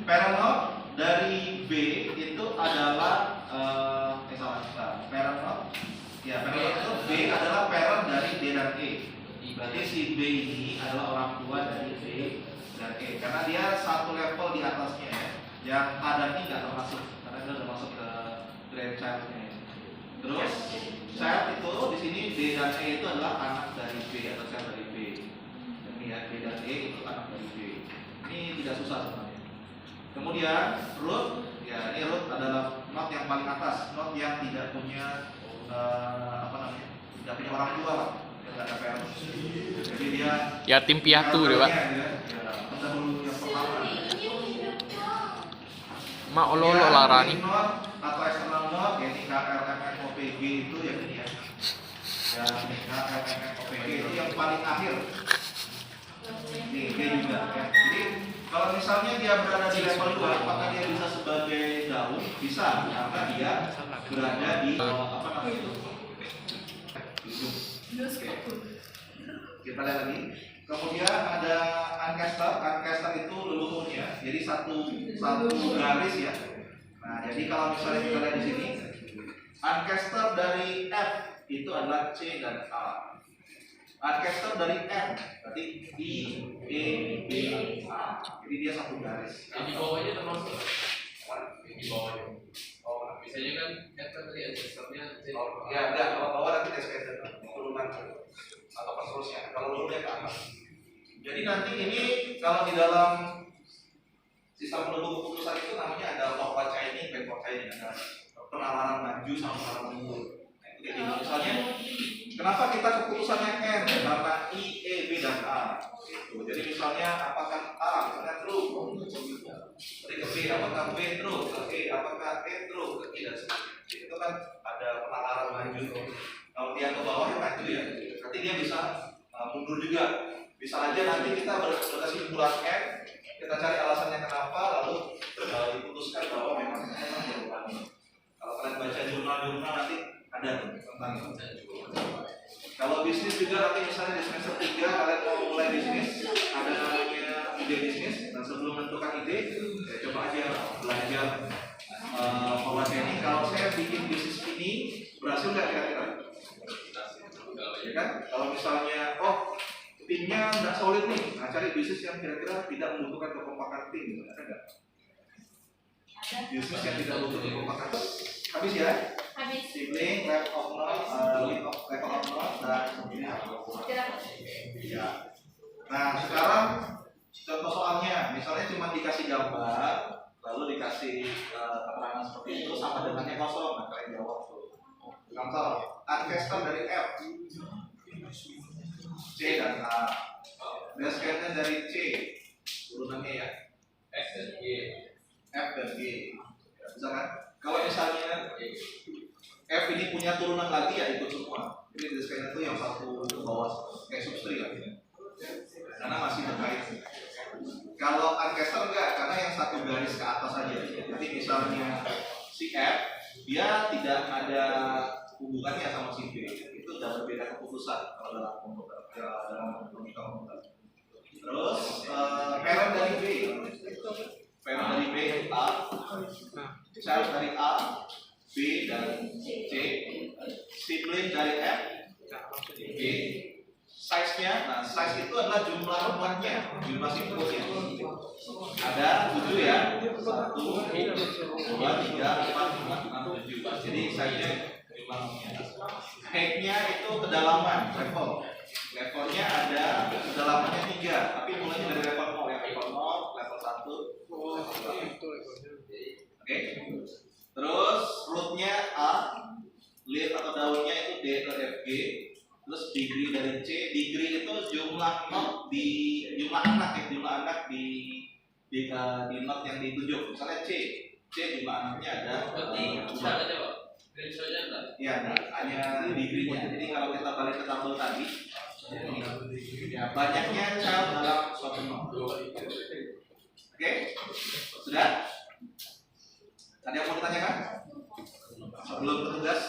parent node dari B itu adalah parent node. Ya, parent node itu B adalah parent dari D dan E. Berarti si B ini adalah orang tua dari B dan E karena dia satu level di atasnya ya. Yang A dan I nggak termasuk karena dia udah masuk ke grandchild-nya. Terus child itu di sini D dan E itu adalah anak dari B atau child dari B. Ini ya, B dan E itu anak dari B. Ini tidak susah sebenarnya. Kemudian root, ya ini root adalah node yang paling atas, node yang tidak punya tidak punya orang tua lah, yang nggak ada parent. Jadi dia yatim piatu deh pak. Pendahulu yang pertama. Mak ololo larani. Node atau external node, ya ini KRMNOPG itu ya ini ya. Ya KRMNOPG itu yang paling akhir. Ini G juga ya. Jadi kalau misalnya dia berada di level 2, apakah dia bisa sebagai daun? Bisa, karena dia berada di apa namanya itu? Kita lihat lagi. Kemudian ada ancestor itu leluhurnya. Jadi satu garis ya. Nah, jadi kalau misalnya kita lihat di sini, ancestor dari F itu adalah C dan A. Ancestor dari M berarti I, E, B, A. Jadi dia satu garis. Di bawahnya termasuk di bawahnya. Oh, biasanya kan tadi ancestornya ya enggak, kalau bawah nanti descendant turunan atau penerusnya. Kalau leluhurnya ke atas. Jadi nanti ini kalau di dalam sistem penentu keputusan itu namanya ada forward chaining, backward chaining, ada penalaran maju sama penalaran mundur. Nah, itu jadi misalnya kenapa kita keputusannya N? Karena I, E, B dan A. Gitu. Jadi misalnya apakah A misalnya true, dari ke B apakah B true, ke E apakah E true, ke I dan sebagainya. Itu kan ada penalaran maju. Kalau dia ke bawah ya maju ya. Berarti dia bisa mundur juga. Bisa aja nanti kita berkesimpulan N, kita cari alasannya kenapa, lalu diputuskan bahwa memang berulang. Kalau kalian baca jurnal-jurnal nanti ada tentang itu. Kalau bisnis juga nanti misalnya di semester 3 kalian mau mulai bisnis, ada namanya ide bisnis, dan sebelum menentukan ide, ya coba aja belajar forward chaining. Kalau saya bikin bisnis ini berhasil nggak kira-kira? Ya kan? Kalau misalnya timnya nggak solid nih, nah cari bisnis yang kira-kira tidak membutuhkan kekompakan tim, ada nggak? Bisnis yang tidak membutuhkan kekompakan tim, habis ya? Habis. Sibling, level of node, dan ini ya. Nah sekarang contoh soalnya, misalnya cuma dikasih gambar, lalu dikasih keterangan seperti itu sama dengannya kosong, nah kalian jawab tuh. Contoh, ancestor dari F. C dan A. Descendant dari C, turunannya ya. F dan G. F dan G. Ya, bisa kan? Kalau misalnya F ini punya turunan lagi ya ikut semua. Jadi descendant itu yang satu ke bawah kayak substri lah. Karena masih terkait. Kalau ancestor enggak, karena yang satu garis ke atas saja. Jadi misalnya si F, dia tidak ada hubungannya sama si B. Itu sudah berbeda keputusan kalau dalam komputer. Dalam komputer. Terus parent dari B, parent dari B A, child dari A, B dan C, sibling dari F, B, size-nya, nah size itu adalah jumlah node-nya, jumlah simpulnya. Ada 7 ya, 1, 2, 3, 4, 5, 6, 7. Jadi size-nya jumlah node-nya. Height-nya itu kedalaman, levelnya ada kedalamannya 3, tapi mulainya dari level 0 ya, level 0, level 1. Oke. Terus root-nya A, leaf atau daunnya itu D atau F G. Terus degree dari C, degree itu jumlah node di jumlah anak di node yang ditunjuk. Misalnya C jumlah anaknya ada. Ya, hanya degree-nya. Jadi kalau kita balik ke tabel tadi, ya banyaknya child dalam suatu node. Oke, sudah? Ada yang mau ditanyakan? Sebelum ke tugas?